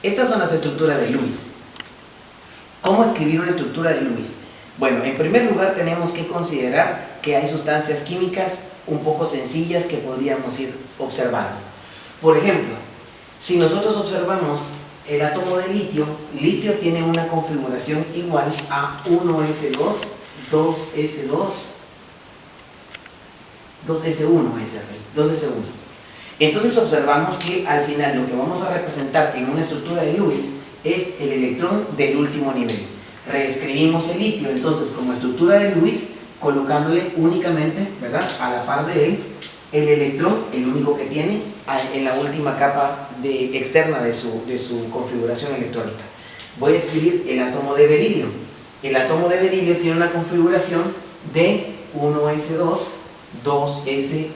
Estas son las estructuras de Lewis. ¿Cómo escribir una estructura de Lewis? Bueno, en primer lugar tenemos que considerar que hay sustancias químicas un poco sencillas que podríamos ir observando. Por ejemplo, si nosotros observamos el átomo de litio, litio tiene una configuración igual a 1s2, 2s2, 2s1. Entonces observamos que al final lo que vamos a representar en una estructura de Lewis es el electrón del último nivel. Reescribimos el litio entonces como estructura de Lewis, colocándole únicamente, ¿verdad?, a la par de él, el electrón, el único que tiene, en la última capa externa de su configuración electrónica. Voy a escribir el átomo de berilio. El átomo de berilio tiene una configuración de 1s2, 2s2.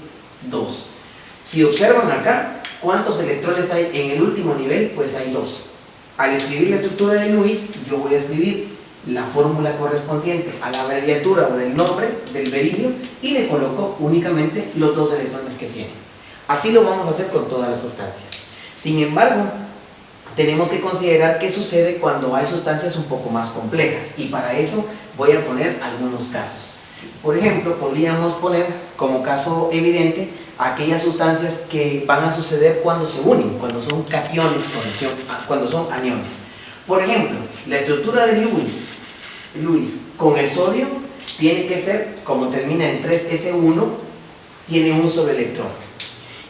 Si observan acá, ¿cuántos electrones hay en el último nivel? Pues hay 2. Al escribir la estructura de Lewis, yo voy a escribir la fórmula correspondiente a la abreviatura o del nombre del berilio y le coloco únicamente los 2 electrones que tiene. Así lo vamos a hacer con todas las sustancias. Sin embargo, tenemos que considerar qué sucede cuando hay sustancias un poco más complejas, y para eso voy a poner algunos casos. Por ejemplo, podríamos poner como caso evidente aquellas sustancias que van a suceder cuando se unen, cuando son cationes, cuando son aniones. Por ejemplo, la estructura de Lewis con el sodio tiene que ser, como termina en 3s1, tiene un solo electrón.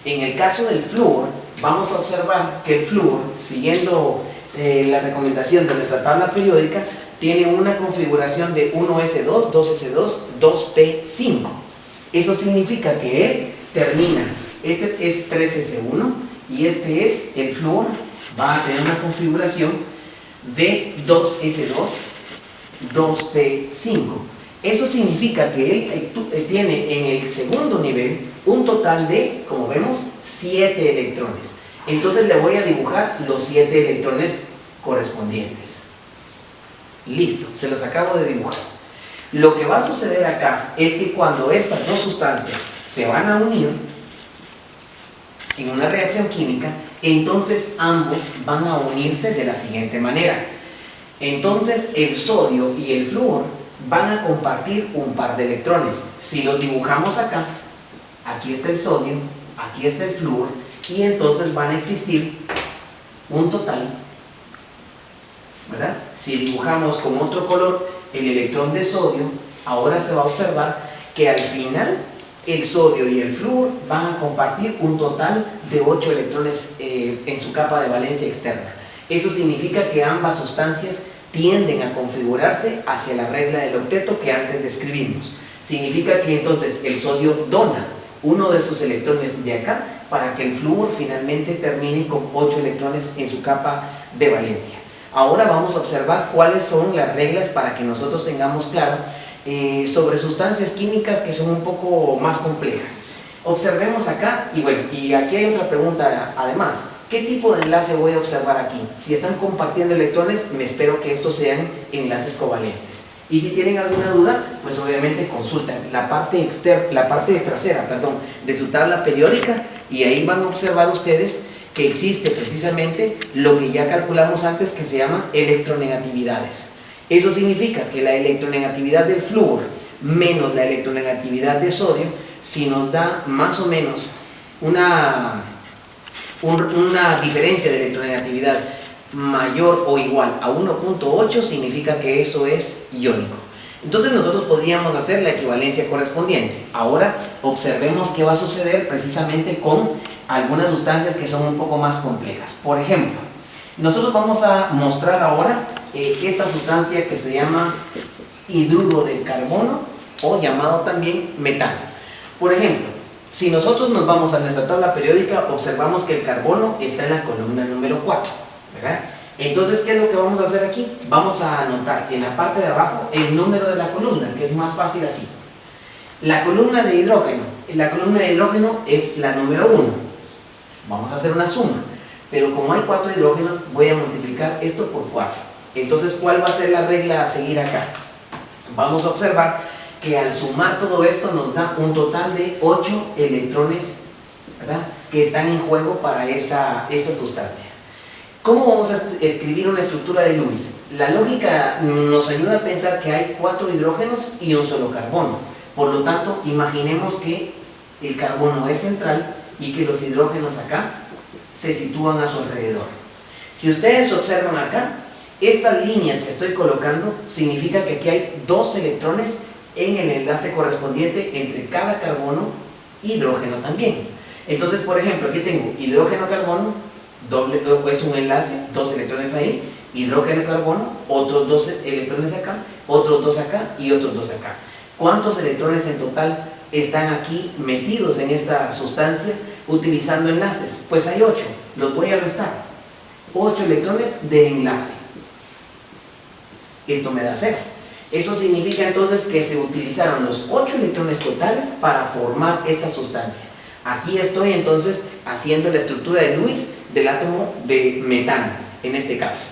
En el caso del flúor, vamos a observar que el flúor, siguiendo la recomendación de nuestra tabla periódica, tiene una configuración de 1s2, 2s2, 2p5. Eso significa que él termina, este es 3s1 y este es el flúor, va a tener una configuración de 2s2, 2p5. Eso significa que él tiene en el segundo nivel un total de, como vemos, 7 electrones. Entonces le voy a dibujar los 7 electrones correspondientes. Listo, se los acabo de dibujar. Lo que va a suceder acá es que cuando estas dos sustancias se van a unir en una reacción química, entonces ambos van a unirse de la siguiente manera. Entonces el sodio y el flúor van a compartir un par de electrones. Si los dibujamos acá, aquí está el sodio, aquí está el flúor, y entonces van a existir un total, ¿verdad? Si dibujamos con otro color el electrón de sodio, ahora se va a observar que al final el sodio y el flúor van a compartir un total de 8 electrones en su capa de valencia externa. Eso significa que ambas sustancias tienden a configurarse hacia la regla del octeto que antes describimos. Significa que entonces el sodio dona uno de sus electrones de acá para que el flúor finalmente termine con 8 electrones en su capa de valencia. Ahora vamos a observar cuáles son las reglas para que nosotros tengamos claro sobre sustancias químicas que son un poco más complejas. Observemos acá, y bueno, y aquí hay otra pregunta además. ¿Qué tipo de enlace voy a observar aquí? Si están compartiendo electrones, me espero que estos sean enlaces covalentes. Y si tienen alguna duda, pues obviamente consultan la parte trasera de su tabla periódica, y ahí van a observar ustedes que existe precisamente lo que ya calculamos antes, que se llama electronegatividades. Eso significa que la electronegatividad del flúor menos la electronegatividad de sodio, si nos da más o menos una diferencia de electronegatividad mayor o igual a 1.8, significa que eso es iónico. Entonces nosotros podríamos hacer la equivalencia correspondiente. Ahora observemos qué va a suceder precisamente con algunas sustancias que son un poco más complejas. Por ejemplo, nosotros vamos a mostrar ahora esta sustancia que se llama hidruro de carbono, o llamado también metano. Por ejemplo, si nosotros nos vamos a nuestra tabla periódica, observamos que el carbono está en la columna número 4, ¿verdad? Entonces, ¿qué es lo que vamos a hacer aquí? Vamos a anotar en la parte de abajo el número de la columna, que es más fácil así. La columna de hidrógeno es la número 1. Vamos a hacer una suma, pero como hay 4 hidrógenos, voy a multiplicar esto por 4. Entonces, ¿cuál va a ser la regla a seguir acá? Vamos a observar que al sumar todo esto nos da un total de 8 electrones, ¿verdad?, que están en juego para esa sustancia. ¿Cómo vamos a escribir una estructura de Lewis? La lógica nos ayuda a pensar que hay 4 hidrógenos y un solo carbono. Por lo tanto, imaginemos que el carbono es central y que los hidrógenos acá se sitúan a su alrededor. Si ustedes observan acá, estas líneas que estoy colocando significa que aquí hay 2 electrones en el enlace correspondiente entre cada carbono y hidrógeno también. Entonces, por ejemplo, aquí tengo hidrógeno-carbono, es un enlace, 2 electrones ahí, hidrógeno-carbono, otros 2 electrones acá, otros 2 acá y otros 2 acá. ¿Cuántos electrones en total están aquí metidos en esta sustancia utilizando enlaces? Pues hay 8, los voy a restar. 8 electrones de enlace. Esto me da 0. Eso significa entonces que se utilizaron los 8 electrones totales para formar esta sustancia. Aquí estoy entonces haciendo la estructura de Lewis del átomo de metano, en este caso.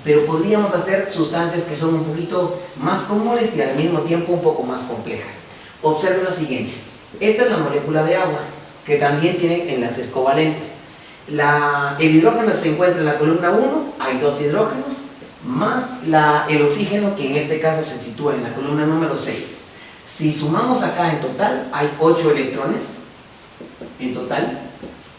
Pero podríamos hacer sustancias que son un poquito más comunes y al mismo tiempo un poco más complejas. Observen lo siguiente. Esta es la molécula de agua, que también tiene enlaces covalentes. El hidrógeno se encuentra en la columna 1, hay 2 hidrógenos, más el oxígeno, que en este caso se sitúa en la columna número 6. Si sumamos acá en total, hay 8 electrones en total,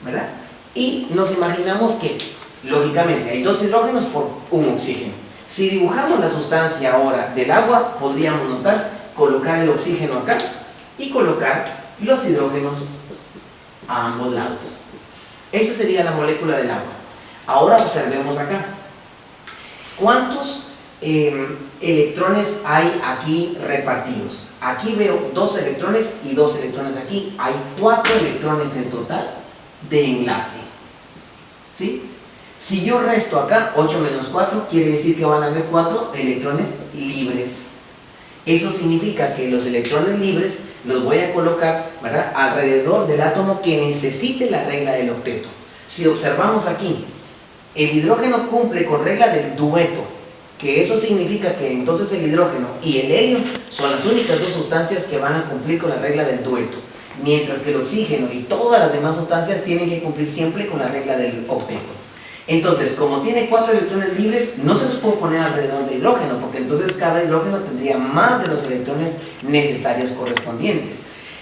¿verdad? Y nos imaginamos que, lógicamente, hay 2 hidrógenos por un oxígeno. Si dibujamos la sustancia ahora del agua, podríamos notar, colocar el oxígeno acá y colocar los hidrógenos a ambos lados. Esa sería la molécula del agua. Ahora observemos acá. ¿Cuántos electrones hay aquí repartidos? Aquí veo 2 electrones y 2 electrones aquí. Hay 4 electrones en total de enlace. ¿Sí? Si yo resto acá 8 menos 4, quiere decir que van a haber 4 electrones libres. Eso significa que los electrones libres los voy a colocar, ¿verdad?, alrededor del átomo que necesite la regla del octeto. Si observamos aquí, el hidrógeno cumple con regla del dueto, que eso significa que entonces el hidrógeno y el helio son las únicas 2 sustancias que van a cumplir con la regla del dueto, mientras que el oxígeno y todas las demás sustancias tienen que cumplir siempre con la regla del octeto. Entonces, como tiene 4 electrones libres, no se los puedo poner alrededor de hidrógeno, porque entonces cada hidrógeno tendría más de los electrones necesarios correspondientes.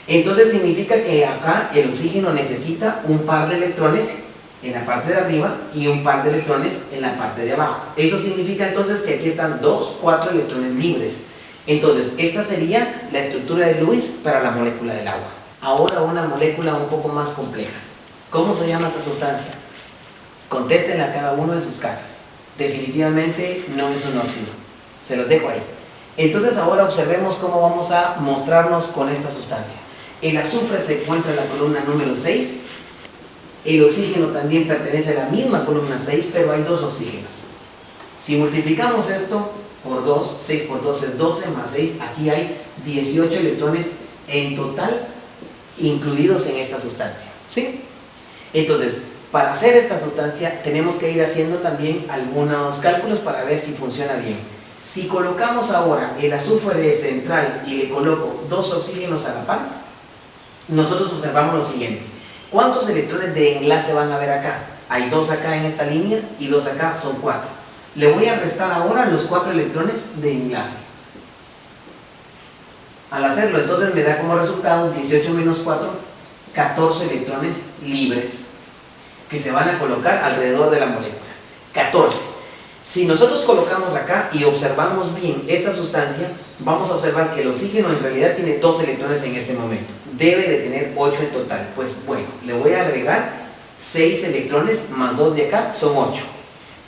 Entonces significa que acá el oxígeno necesita un par de electrones en la parte de arriba y un par de electrones en la parte de abajo. Eso significa entonces que aquí están 4 electrones libres. Entonces, esta sería la estructura de Lewis para la molécula del agua. Ahora una molécula un poco más compleja. ¿Cómo se llama esta sustancia? Contéstenle a cada uno de sus casas. Definitivamente no es un óxido. Se los dejo ahí. Entonces ahora observemos cómo vamos a mostrarnos con esta sustancia. El azufre se encuentra en la columna número 6. El oxígeno también pertenece a la misma columna 6, pero hay 2 oxígenos. Si multiplicamos esto por 2, 6 por 2 es 12, más 6, aquí hay 18 electrones en total incluidos en esta sustancia. ¿Sí? Entonces, para hacer esta sustancia tenemos que ir haciendo también algunos cálculos para ver si funciona bien. Si colocamos ahora el azufre central y le coloco 2 oxígenos a la par, nosotros observamos lo siguiente. ¿Cuántos electrones de enlace van a haber acá? Hay 2 acá en esta línea y 2 acá, son 4. Le voy a restar ahora los 4 electrones de enlace. Al hacerlo, entonces me da como resultado 18 menos 4, 14 electrones libres que se van a colocar alrededor de la molécula. 14. Si nosotros colocamos acá y observamos bien esta sustancia, vamos a observar que el oxígeno en realidad tiene 2 electrones en este momento. Debe de tener 8 en total. Pues bueno, le voy a agregar 6 electrones más 2 de acá, son 8.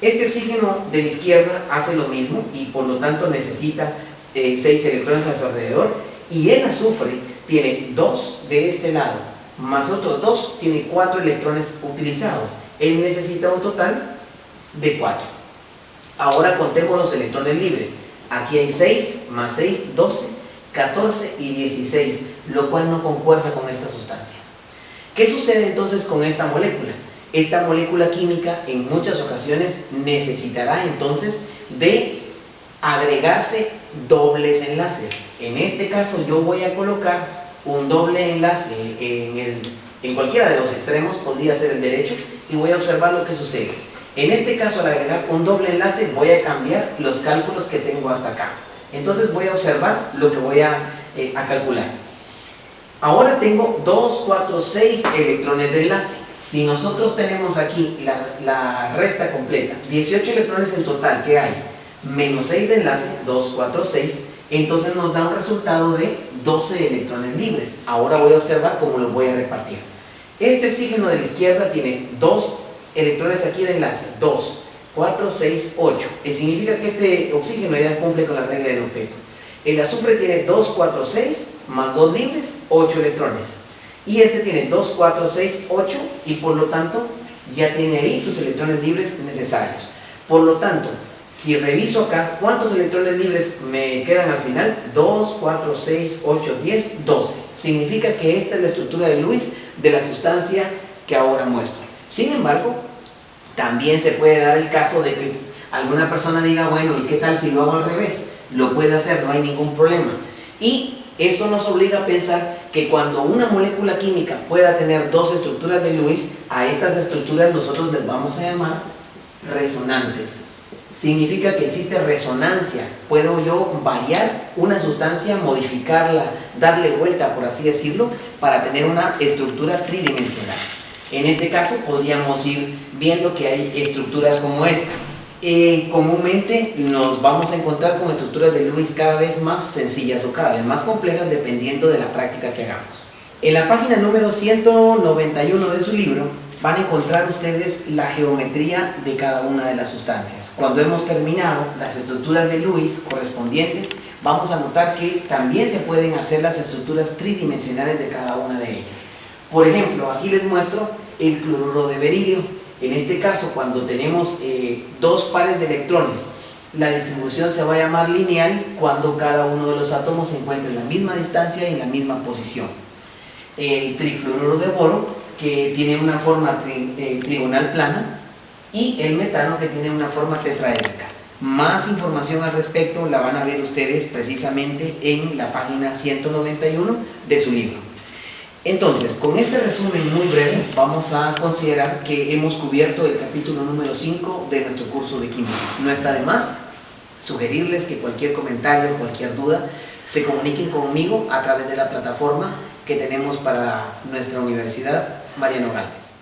Este oxígeno de la izquierda hace lo mismo y por lo tanto necesita 6 electrones a su alrededor. Y el azufre tiene 2 de este lado, más otros 2, tiene 4 electrones utilizados. Él necesita un total de 4. Ahora contemos los electrones libres. Aquí hay 6, más 6, 12, 14 y 16, lo cual no concuerda con esta sustancia. ¿Qué sucede entonces con esta molécula? Esta molécula química en muchas ocasiones necesitará entonces de agregarse dobles enlaces. En este caso yo voy a colocar un doble enlace en cualquiera de los extremos, podría ser el derecho, y voy a observar lo que sucede. En este caso, al agregar un doble enlace, voy a cambiar los cálculos que tengo hasta acá. Entonces voy a observar lo que voy a calcular. Ahora tengo 2, 4, 6 electrones de enlace. Si nosotros tenemos aquí la resta completa, 18 electrones en total que hay, menos 6 de enlace, 2, 4, 6, entonces nos da un resultado de 12 electrones libres. Ahora voy a observar cómo los voy a repartir. Este oxígeno de la izquierda tiene 2 electrones aquí de enlace, 2, 4, 6, 8. Significa que este oxígeno ya cumple con la regla del octeto. El azufre tiene 2, 4, 6, más 2 libres, 8 electrones. Y este tiene 2, 4, 6, 8 y por lo tanto ya tiene ahí sus electrones libres necesarios. Por lo tanto, si reviso acá, ¿cuántos electrones libres me quedan al final? 2, 4, 6, 8, 10, 12. Significa que esta es la estructura de Lewis de la sustancia que ahora muestro. Sin embargo, también se puede dar el caso de que alguna persona diga, bueno, ¿y qué tal si lo hago al revés? Lo puede hacer, no hay ningún problema. Y esto nos obliga a pensar que cuando una molécula química pueda tener dos estructuras de Lewis, a estas estructuras nosotros les vamos a llamar resonantes. Significa que existe resonancia. Puedo yo variar una sustancia, modificarla, darle vuelta, por así decirlo, para tener una estructura tridimensional. En este caso podríamos ir viendo que hay estructuras como esta. Comúnmente nos vamos a encontrar con estructuras de Lewis cada vez más sencillas o cada vez más complejas dependiendo de la práctica que hagamos. En la página número 191 de su libro van a encontrar ustedes la geometría de cada una de las sustancias. Cuando hemos terminado las estructuras de Lewis correspondientes, vamos a notar que también se pueden hacer las estructuras tridimensionales de cada una de ellas. Por ejemplo, aquí les muestro el cloruro de berilio. En este caso, cuando tenemos dos pares de electrones, la distribución se va a llamar lineal cuando cada uno de los átomos se encuentra en la misma distancia y en la misma posición. El trifluoruro de boro, que tiene una forma trigonal plana, y el metano, que tiene una forma tetraédrica. Más información al respecto la van a ver ustedes precisamente en la página 191 de su libro. Entonces, con este resumen muy breve, vamos a considerar que hemos cubierto el capítulo número 5 de nuestro curso de química. No está de más sugerirles que cualquier comentario, cualquier duda, se comuniquen conmigo a través de la plataforma que tenemos para nuestra universidad Mariano Gálvez.